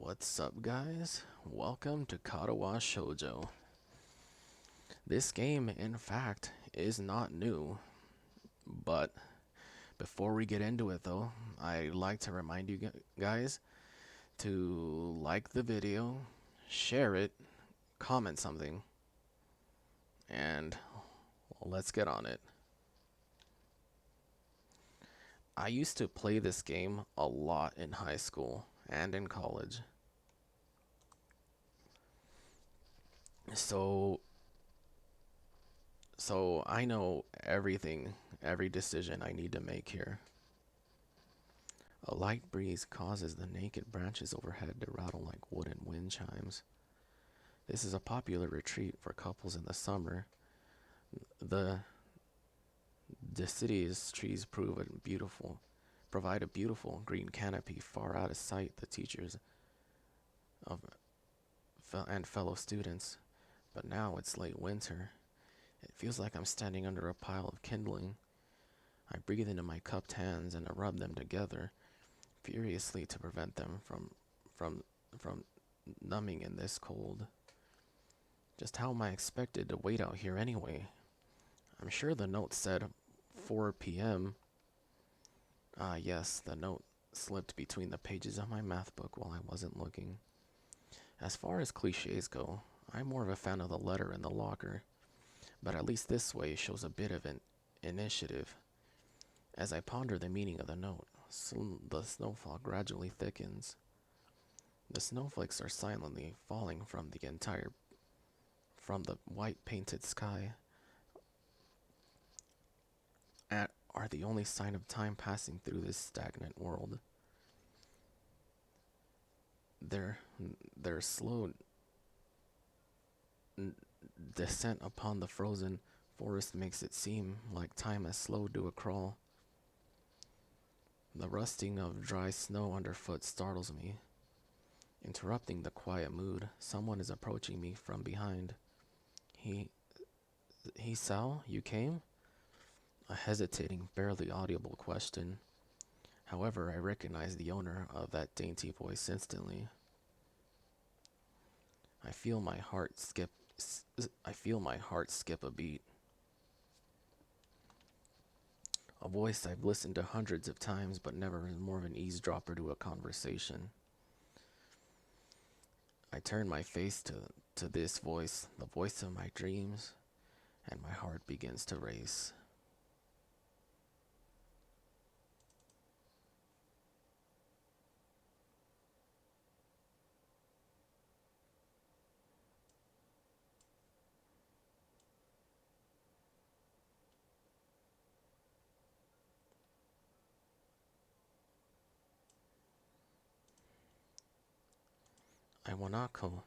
What's up, guys? Welcome to Katawa Shoujo. This game, in fact, is not new, but before we get into it, though, I'd like to remind you guys to like the video, share it, comment something, and let's get on it. I used to play this game a lot in high school and in college. So So I know everything, every decision I need to make here. A light breeze causes the naked branches overhead to rattle like wooden wind chimes. This is a popular retreat for couples in the summer. The deciduous trees provide a beautiful green canopy far out of sight the teachers of and fellow students. But now it's late winter. It feels like I'm standing under a pile of kindling. I breathe into my cupped hands and I rub them together furiously to prevent them from from numbing in this cold. Just how am I expected to wait out here anyway? I'm sure the note said 4 p.m. Ah, yes, the note slipped between the pages of my math book while I wasn't looking. As far as cliches go, I'm more of a fan of the letter in the locker, but at least this way shows a bit of an initiative. As I ponder the meaning of the note, the snowfall gradually thickens. The snowflakes are silently falling from the white painted sky, and are the only sign of time passing through this stagnant world. Their their slow descent upon the frozen forest makes it seem like time has slowed to a crawl. The rusting of dry snow underfoot startles me. Interrupting the quiet mood, someone is approaching me from behind. He, Sal, you came? A hesitating, barely audible question. However, I recognize the owner of that dainty voice instantly. I feel my heart skip. I feel my heart skip a beat. A voice I've listened to hundreds of times, but never as more of an eavesdropper to a conversation. I turn my face to this voice, the voice of my dreams, and my heart begins to race. Iwanako,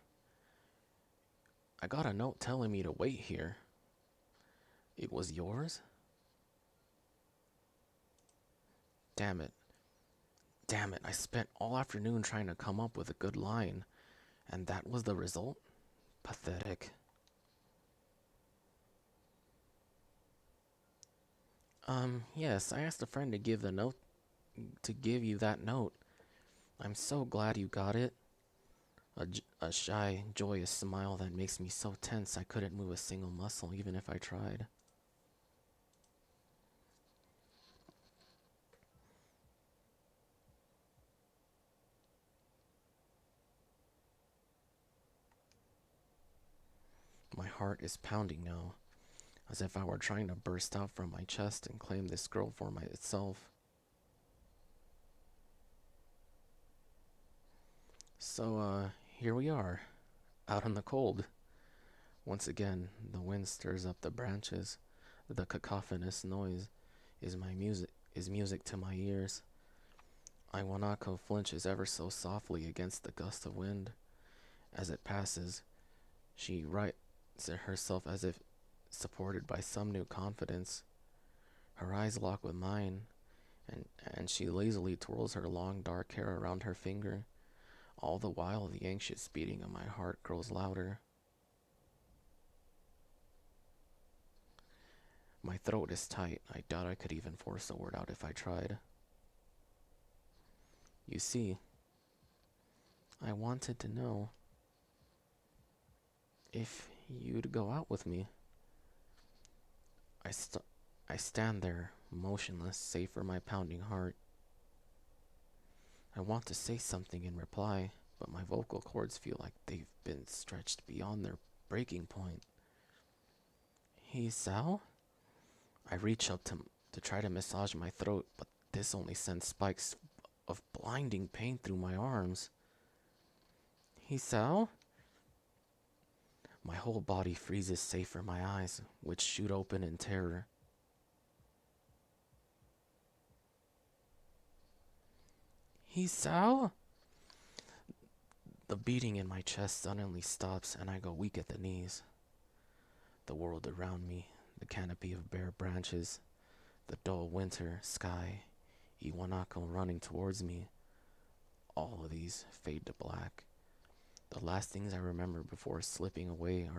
I got a note telling me to wait here. It was yours? Damn it. Damn it, I spent all afternoon trying to come up with a good line, and that was the result? Pathetic. Yes, I asked a friend to give you that note. I'm so glad you got it. A shy, joyous smile that makes me so tense I couldn't move a single muscle even if I tried. My heart is pounding now, as if I were trying to burst out from my chest and claim this girl for myself. So, here we are, out in the cold. Once again, the wind stirs up the branches. The cacophonous noise is music to my ears. Iwanako flinches ever so softly against the gust of wind. As it passes, she rights herself as if supported by some new confidence. Her eyes lock with mine, and she lazily twirls her long dark hair around her finger. All the while, the anxious beating of my heart grows louder. My throat is tight. I doubt I could even force a word out if I tried. You see, I wanted to know if you'd go out with me. I, st- I stand there, motionless, save for my pounding heart. I want to say something in reply, but my vocal cords feel like they've been stretched beyond their breaking point. Hey, Sal? I reach up to try to massage my throat, but this only sends spikes of blinding pain through my arms. Hey, Sal? My whole body freezes save for my eyes, which shoot open in terror. Hey, Sal? The beating in my chest suddenly stops and I go weak at the knees. The world around me, the canopy of bare branches, the dull winter sky, Iwanako running towards me, all of these fade to black. The last things I remember before slipping away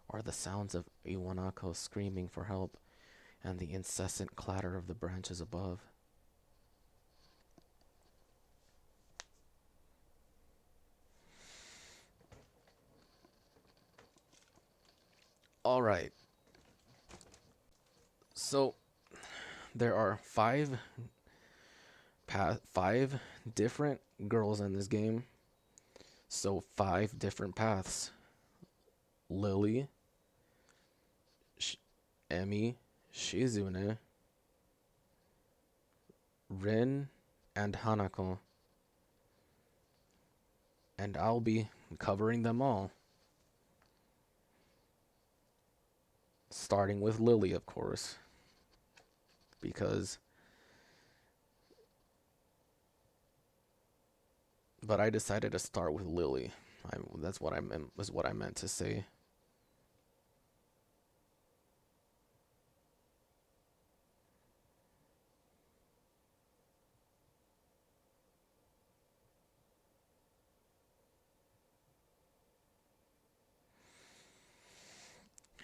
are the sounds of Iwanako screaming for help and the incessant clatter of the branches above. All right. So there are five different girls in this game. So five different paths. Lilly, Sh- Emi, Shizune, Rin, and Hanako. And I'll be covering them all. Starting with Lilly, of course. Because but I decided to start with Lilly. That's what I meant was what I meant to say.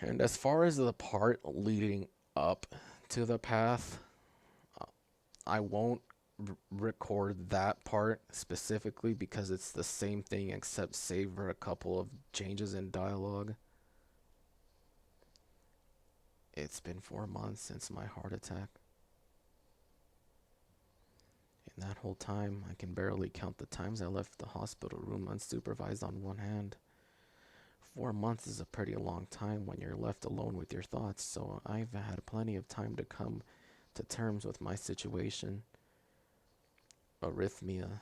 And as far as the part leading up to the path, uh, I won't record that part specifically because it's the same thing except save for a couple of changes in dialogue. It's been 4 months since my heart attack. In that whole time, I can barely count the times I left the hospital room unsupervised on one hand. 4 months is a pretty long time when you're left alone with your thoughts, so I've had plenty of time to come to terms with my situation. Arrhythmia.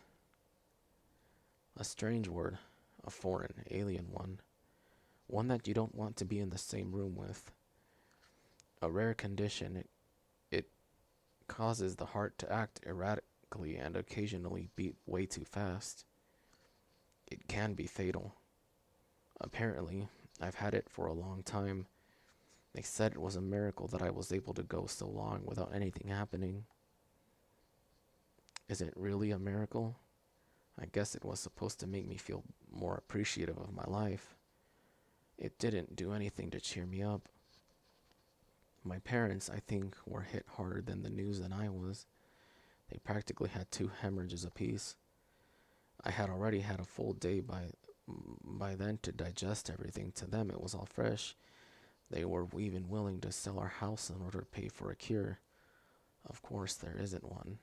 A strange word. A foreign, alien one. One that you don't want to be in the same room with. A rare condition. It causes the heart to act erratically and occasionally beat way too fast. It can be fatal. Apparently, I've had it for a long time. They said it was a miracle that I was able to go so long without anything happening. Is it really a miracle? I guess it was supposed to make me feel more appreciative of my life. It didn't do anything to cheer me up. My parents, I think, were hit harder than the news than I was. They practically had two hemorrhages apiece. I had already had a full day by then to digest everything. To them, it was all fresh. They were even willing to sell our house in order to pay for a cure. Of course, there isn't one.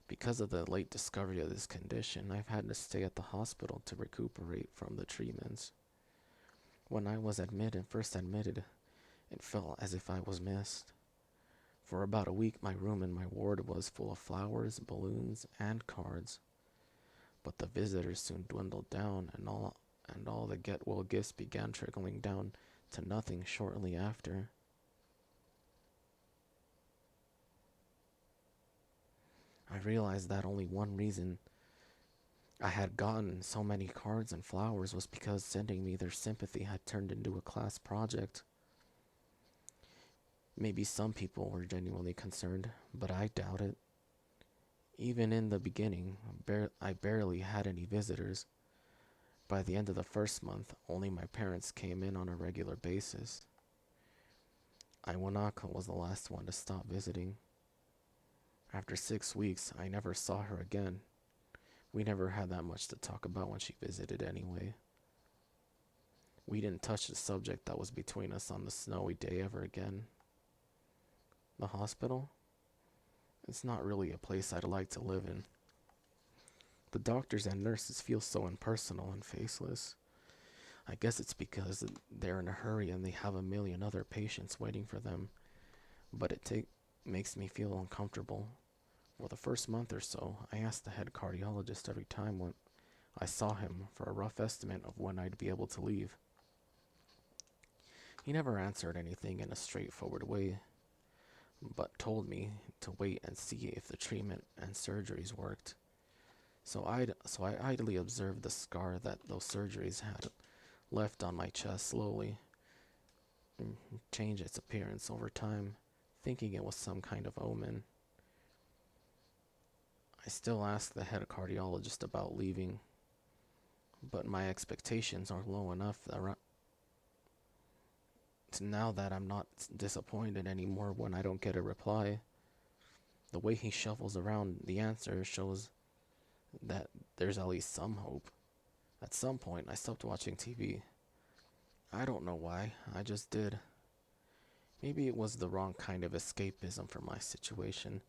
Because of the late discovery of this condition, I've had to stay at the hospital to recuperate from the treatments. When I was first admitted, it felt as if I was missed. For about a week, my room in my ward was full of flowers, balloons, and cards. But the visitors soon dwindled down, and all the get well gifts began trickling down to nothing shortly after. I realized that only one reason I had gotten so many cards and flowers was because sending me their sympathy had turned into a class project. Maybe some people were genuinely concerned, but I doubt it. Even in the beginning, I barely had any visitors. By the end of the first month, only my parents came in on a regular basis. Iwanaka was the last one to stop visiting. After 6 weeks, I never saw her again. We never had that much to talk about when she visited anyway. We didn't touch the subject that was between us on the snowy day ever again. The hospital? It's not really a place I'd like to live in. The doctors and nurses feel so impersonal and faceless. I guess it's because they're in a hurry and they have a million other patients waiting for them. But makes me feel uncomfortable. For the first month or so, I asked the head cardiologist every time when I saw him for a rough estimate of when I'd be able to leave. He never answered anything in a straightforward way, but told me to wait and see if the treatment and surgeries worked. So I idly observed the scar that those surgeries had left on my chest slowly change its appearance over time, thinking it was some kind of omen. I still ask the head cardiologist about leaving, but my expectations are low enough now that I'm not disappointed anymore when I don't get a reply. The way he shuffles around the answer shows that there's at least some hope. At some point, I stopped watching TV. I don't know why, I just did. Maybe it was the wrong kind of escapism for my situation.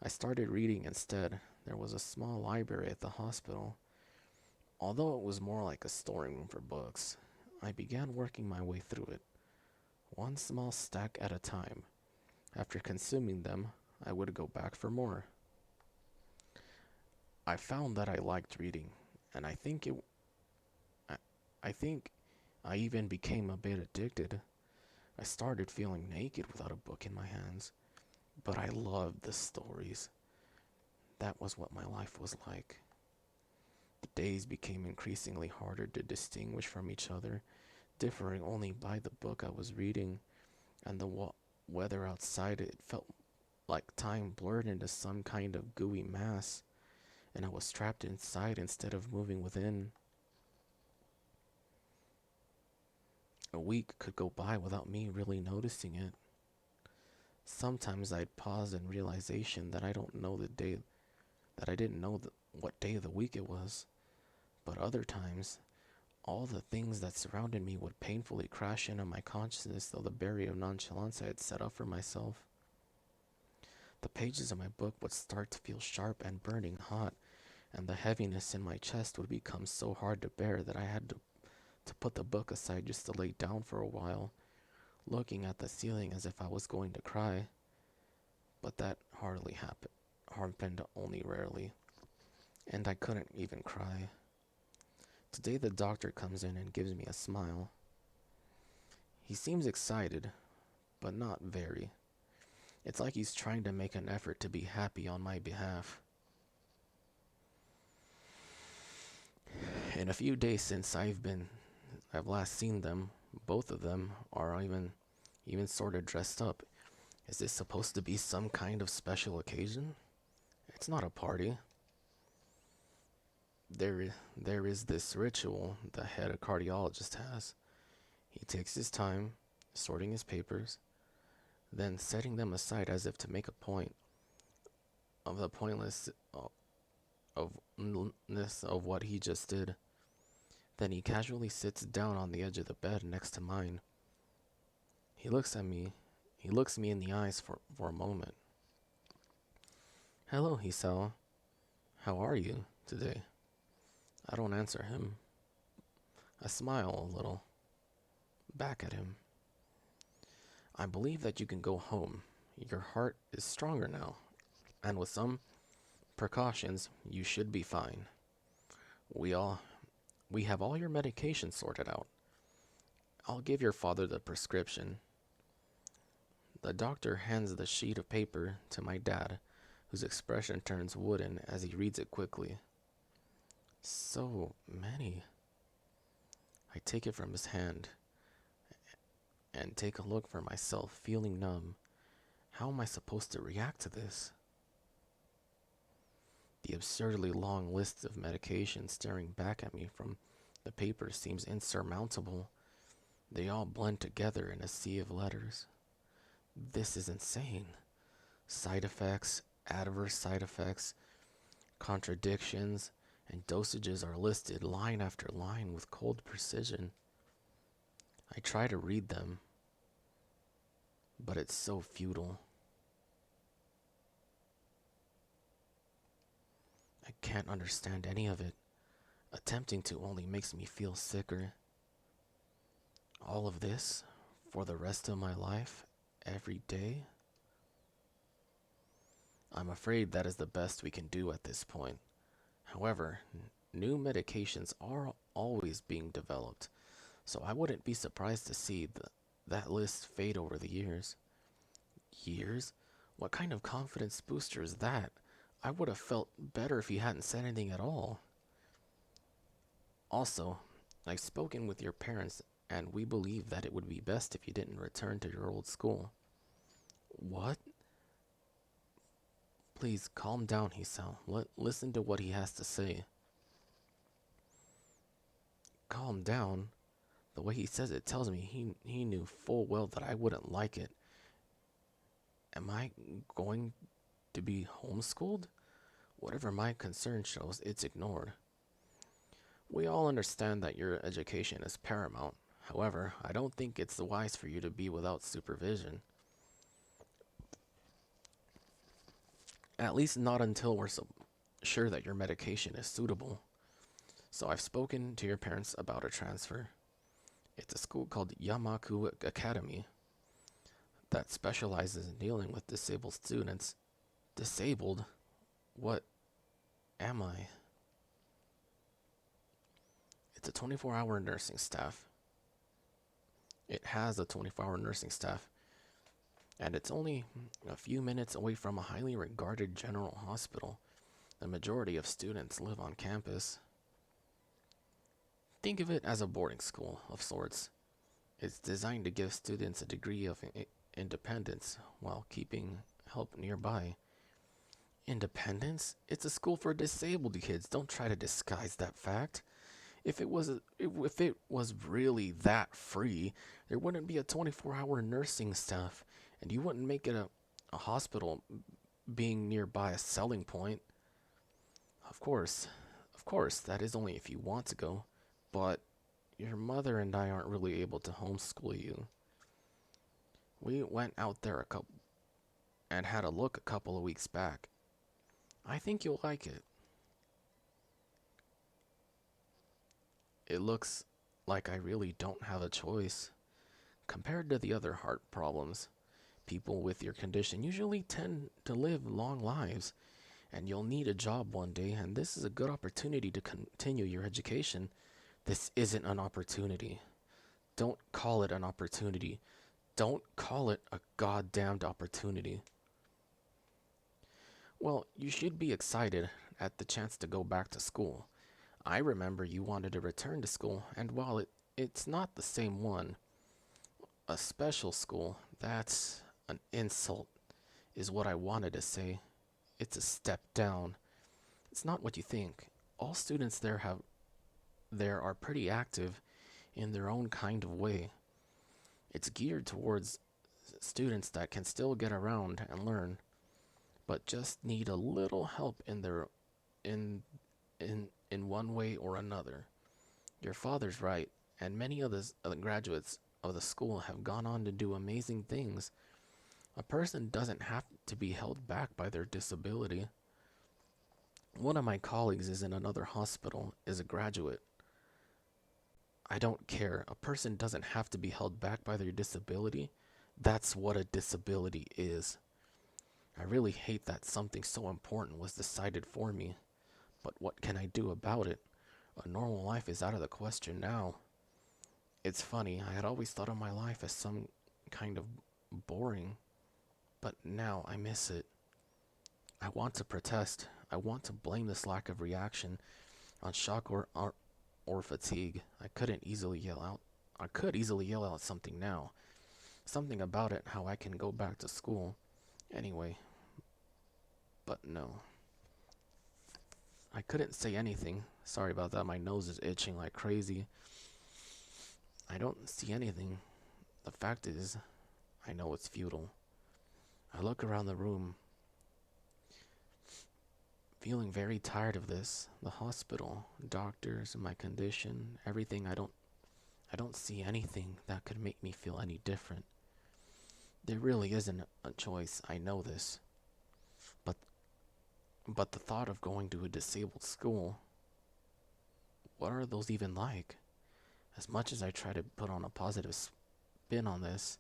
I started reading instead. There was a small library at the hospital. Although it was more like a storeroom for books, I began working my way through it, one small stack at a time. After consuming them, I would go back for more. I found that I liked reading, and I, I think I even became a bit addicted. I started feeling naked without a book in my hands, but I loved the stories. That was what my life was like. The days became increasingly harder to distinguish from each other, differing only by the book I was reading and the weather outside. It felt like time blurred into some kind of gooey mass, and I was trapped inside instead of moving within. A week could go by without me really noticing it. Sometimes I'd pause in realization that I didn't know what day of the week it was. But other times, all the things that surrounded me would painfully crash into my consciousness through the barrier of nonchalance I had set up for myself. The pages of my book would start to feel sharp and burning hot, and the heaviness in my chest would become so hard to bear that I had to put the book aside just to lay down for a while, looking at the ceiling as if I was going to cry. But that happened only rarely, and I couldn't even cry. Today the doctor comes in and gives me a smile. He seems excited, but not very. It's like he's trying to make an effort to be happy on my behalf. In a few days since I've last seen them, both of them are even sort of dressed up. Is this supposed to be some kind of special occasion? It's not a party. There is this ritual the head cardiologist has. He takes his time sorting his papers, then setting them aside as if to make a point of the pointlessness of what he just did. Then he casually sits down on the edge of the bed next to mine. He looks me in the eyes for a moment. Hello, Hisao. How are you today? I don't answer him. I smile a little back at him. I believe that you can go home. Your heart is stronger now, and with some precautions, you should be fine. We have all your medication sorted out. I'll give your father the prescription. The doctor hands the sheet of paper to my dad, whose expression turns wooden as he reads it quickly. So many. I take it from his hand and take a look for myself, feeling numb. How am I supposed to react to this? The absurdly long list of medications staring back at me from the paper seems insurmountable. They all blend together in a sea of letters. This is insane. Side effects, adverse side effects, Contradictions and dosages are listed line after line with cold precision. I try to read them, but it's so futile. I can't understand any of it. Attempting to only makes me feel sicker. All of this for the rest of my life, every day? I'm afraid that is the best we can do at this point. However, new medications are always being developed, so I wouldn't be surprised to see that list fade over the years. Years? What kind of confidence booster is that? I would have felt better if he hadn't said anything at all. Also, I've spoken with your parents, and we believe that it would be best if you didn't return to your old school. What? Please calm down, Hisao. Listen to what he has to say. Calm down? The way he says it tells me he knew full well that I wouldn't like it. Am I going to be homeschooled? Whatever my concern shows, it's ignored. We all understand that your education is paramount. However, I don't think it's wise for you to be without supervision. At least not until we're sure that your medication is suitable. So I've spoken to your parents about a transfer. It's a school called Yamaku Academy that specializes in dealing with disabled students. Disabled? What am I? It's a 24-hour nursing staff. It has a 24-hour nursing staff, and it's only a few minutes away from a highly regarded general hospital. The majority of students live on campus. Think of it as a boarding school of sorts. It's designed to give students a degree of independence while keeping help nearby. Independence? It's a school for disabled kids. Don't try to disguise that fact. If it was really that free, there wouldn't be a 24-hour nursing staff, and you wouldn't make it a hospital being nearby a selling point. Of course, that is only if you want to go, but your mother and I aren't really able to homeschool you. We went out there and had a look a couple of weeks back. I think you'll like it. It looks like I really don't have a choice. Compared to the other heart problems, people with your condition usually tend to live long lives, and you'll need a job one day, and this is a good opportunity to continue your education. This isn't an opportunity. Don't call it an opportunity. Don't call it a goddamned opportunity. Well, you should be excited at the chance to go back to school. I remember you wanted to return to school, and while it's not the same one, a special school, that's an insult, is what I wanted to say. It's a step down. It's not what you think. All students there are pretty active in their own kind of way. It's geared towards students that can still get around and learn, but just need a little help in one way or another. Your father's right, and many of the graduates of the school have gone on to do amazing things. A person doesn't have to be held back by their disability. One of my colleagues is in another hospital, is a graduate. I don't care. A person doesn't have to be held back by their disability. That's what a disability is. I really hate that something so important was decided for me. But what can I do about it? A normal life is out of the question now. It's funny, I had always thought of my life as some kind of boring, but now I miss it. I want to protest. I want to blame this lack of reaction on shock or fatigue. I could easily yell out something now. Something about it, how I can go back to school. Anyway, but no. I couldn't say anything. Sorry about that, my nose is itching like crazy. I don't see anything. The fact is, I know it's futile. I look around the room. Feeling very tired of this. The hospital, doctors, my condition, everything. I don't see anything that could make me feel any different. There really isn't a choice. I know this. But but the thought of going to a disabled school, what are those even like? As much as I try to put on a positive spin on this,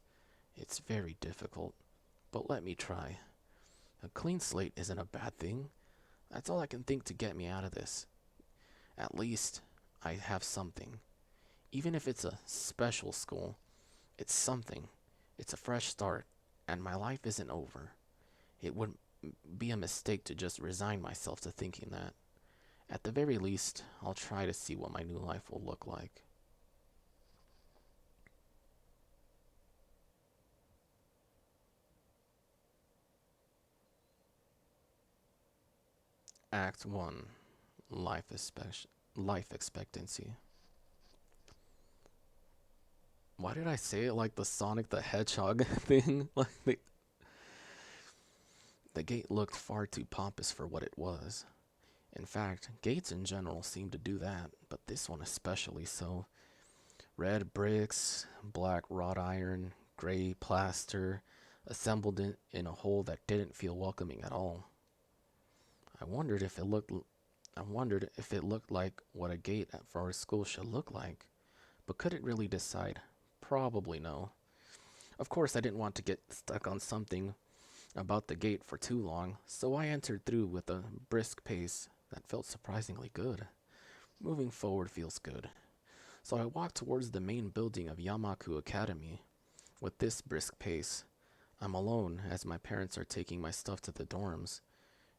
it's very difficult. But let me try. A clean slate isn't a bad thing. That's all I can think to get me out of this. At least I have something. Even if it's a special school, it's something. It's a fresh start, and my life isn't over. It would be a mistake to just resign myself to thinking that. At the very least, I'll try to see what my new life will look like. Act 1. Life expectancy. Why did I say it like the Sonic the Hedgehog thing? The gate looked far too pompous for what it was. In fact, gates in general seem to do that, but this one especially so. Red bricks, black wrought iron, gray plaster, assembled in a hole that didn't feel welcoming at all. I wondered if it looked I wondered if it looked like what a gate for our school should look like, but could it really decide? Probably no. Of course, I didn't want to get stuck on something about the gate for too long, so I entered through with a brisk pace that felt surprisingly good. Moving forward feels good. So I walked towards the main building of Yamaku Academy. With this brisk pace, I'm alone as my parents are taking my stuff to the dorms,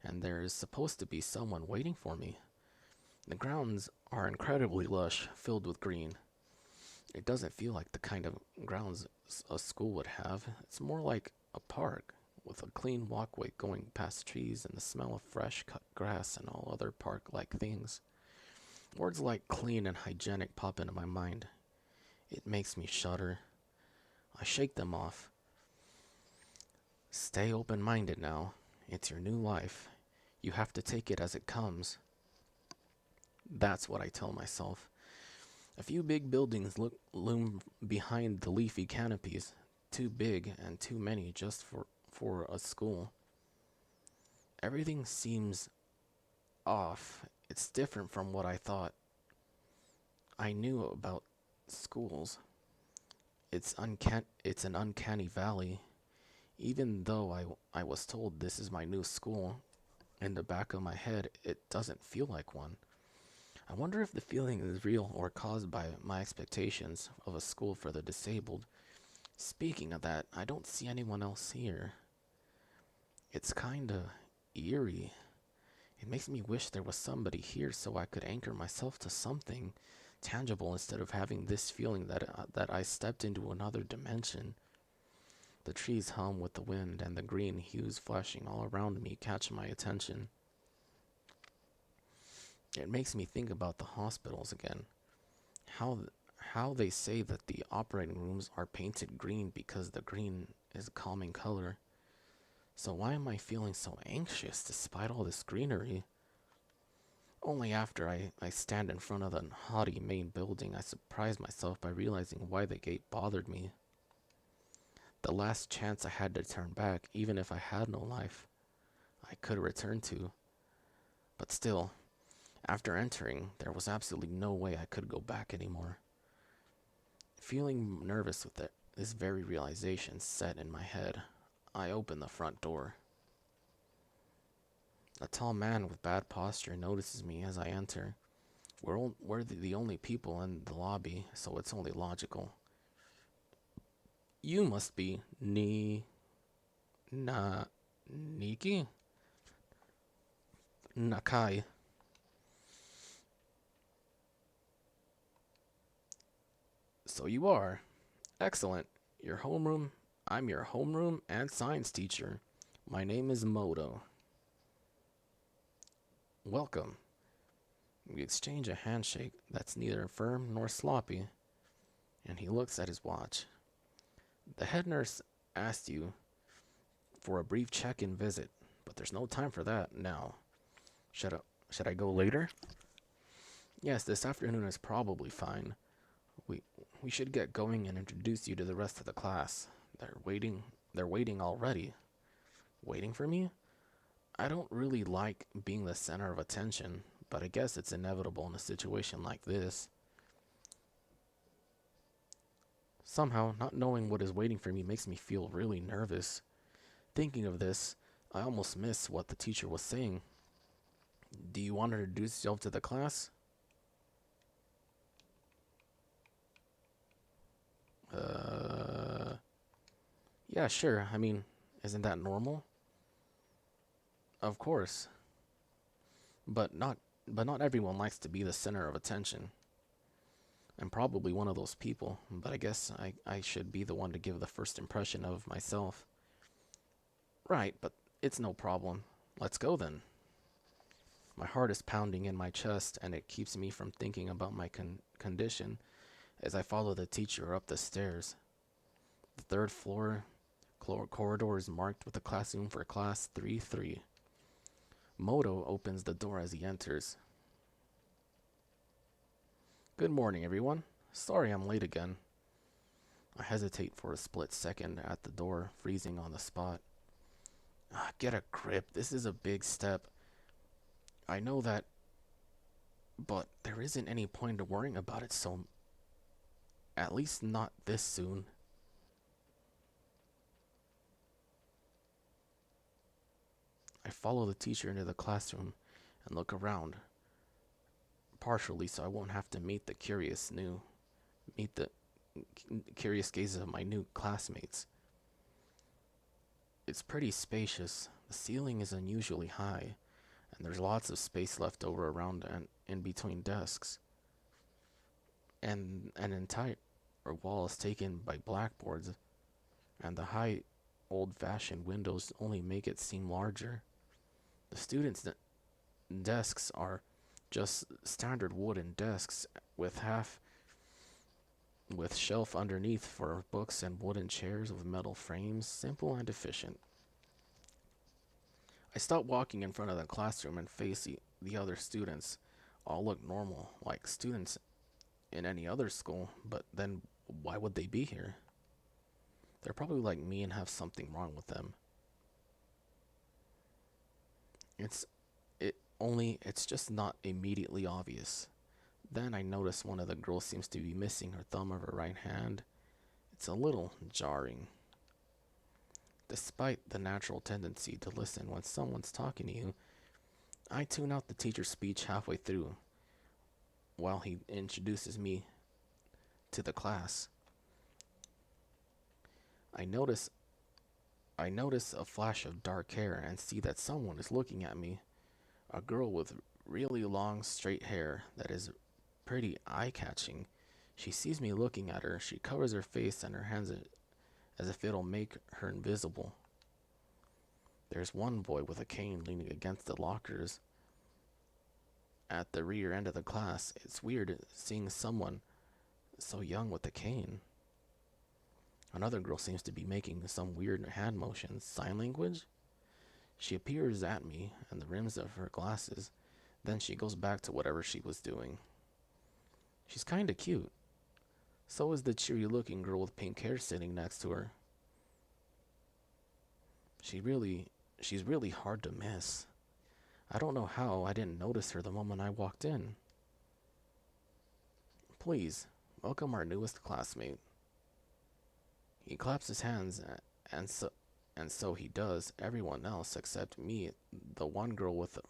and there is supposed to be someone waiting for me. The grounds are incredibly lush, filled with green. It doesn't feel like the kind of grounds a school would have. It's more like a park, with a clean walkway going past trees and the smell of fresh cut grass and all other park-like things. Words like clean and hygienic pop into my mind. It makes me shudder. I shake them off. Stay open-minded now. It's your new life. You have to take it as it comes. That's what I tell myself. A few big buildings loom behind the leafy canopies. Too big and too many just for a school. Everything seems off. It's different from what I thought I knew about schools. It's an uncanny valley. Even though I was told this is my new school, in the back of my head, it doesn't feel like one. I wonder if the feeling is real or caused by my expectations of a school for the disabled. Speaking of that, I don't see anyone else here. It's kinda eerie. It makes me wish there was somebody here so I could anchor myself to something tangible instead of having this feeling that I stepped into another dimension. The trees hum with the wind, and the green hues flashing all around me catch my attention. It makes me think about the hospitals again. How how they say that the operating rooms are painted green because the green is a calming color. So why am I feeling so anxious despite all this greenery? Only after I stand in front of the haughty main building, I surprise myself by realizing why the gate bothered me. The last chance I had to turn back, even if I had no life, I could return to. But still, after entering, there was absolutely no way I could go back anymore. Feeling nervous with this very realization set in my head, I open the front door. A tall man with bad posture notices me as I enter. We're the only people in the lobby, so it's only logical. You must be Niki? Nakai. So you are. Excellent. Your homeroom? I'm your homeroom and science teacher. My name is Moto. Welcome. We exchange a handshake that's neither firm nor sloppy, and he looks at his watch. The head nurse asked you for a brief check-in visit, but there's no time for that now. Should I, should I go later? Yes, this afternoon is probably fine. We we should get going and introduce you to the rest of the class. They're waiting. They're waiting already. Waiting for me? I don't really like being the center of attention, but I guess it's inevitable in a situation like this. Somehow, not knowing what is waiting for me makes me feel really nervous. Thinking of this, I almost miss what the teacher was saying. Do you want to introduce yourself to the class? Uh, yeah, sure. I mean, isn't that normal? Of course. But not everyone likes to be the center of attention. I'm probably one of those people, but I guess I should be the one to give the first impression of myself. Right, but it's no problem. Let's go then. My heart is pounding in my chest, and it keeps me from thinking about my condition as I follow the teacher up the stairs. The third floor corridor is marked with a classroom for class 3-3. Moto opens the door as he enters. Good morning, everyone. Sorry I'm late again. I hesitate for a split second at the door, freezing on the spot. Get a grip. This is a big step. I know that, but there isn't any point of worrying about it, so at least not this soon. I follow the teacher into the classroom and look around, partially so I won't have to meet the curious gazes of my new classmates. It's pretty spacious. The ceiling is unusually high, and there's lots of space left over around and in between desks. And an entire wall is taken by blackboards, and the high, old-fashioned windows only make it seem larger. The students' desks are just standard wooden desks with shelf underneath for books and wooden chairs with metal frames, simple and efficient. I stop walking in front of the classroom and face the other students. All look normal, like students in any other school, but then why would they be here? They're probably like me and have something wrong with them. It's it's just not immediately obvious. Then I notice one of the girls seems to be missing her thumb of her right hand. It's a little jarring. Despite the natural tendency to listen when someone's talking to you, I tune out the teacher's speech halfway through while he introduces me to the class. I notice I notice a flash of dark hair and see that someone is looking at me. A girl with really long straight hair that is pretty eye-catching. She sees me looking at her. She covers her face and her hands as if it'll make her invisible. There's one boy with a cane leaning against the lockers at the rear end of the class. It's weird seeing someone so young with a cane. Another girl seems to be making some weird hand motions. Sign language? She appears at me and the rims of her glasses. Then she goes back to whatever she was doing. She's kinda cute. So is the cheery looking girl with pink hair sitting next to her. She's really hard to miss. I don't know how I didn't notice her the moment I walked in. Please, welcome our newest classmate. He claps his hands, and so he does everyone else except me, the one girl with the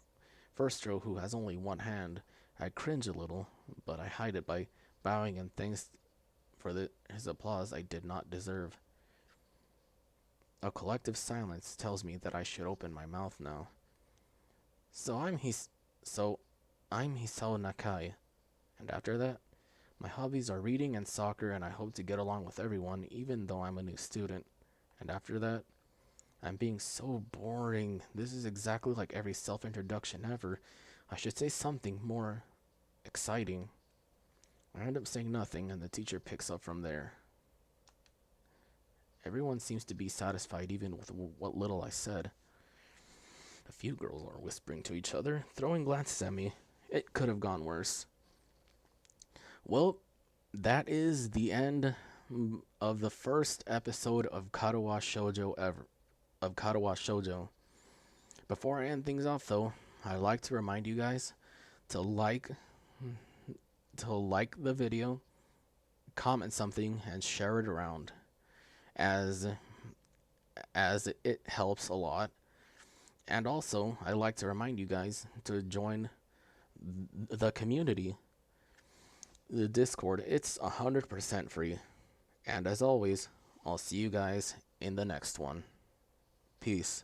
first row who has only one hand. I cringe a little, but I hide it by bowing and thanks for his applause I did not deserve. A collective silence tells me that I should open my mouth now. So I'm His so I'm Hisao Nakai, and after that, my hobbies are reading and soccer, and I hope to get along with everyone, even though I'm a new student. And after that, I'm being so boring. This is exactly like every self-introduction ever. I should say something more exciting. I end up saying nothing, and the teacher picks up from there. Everyone seems to be satisfied even with what little I said. A few girls are whispering to each other, throwing glances at me. It could have gone worse. Well, that is the end of the first episode of Katawa Shoujo ever. Of Katawa Shoujo. Before I end things off, though, I'd like to remind you guys to like the video, comment something, and share it around, as it helps a lot. And also, I'd like to remind you guys to join the community, the Discord. It's 100% free. And as always, I'll see you guys in the next one. Peace.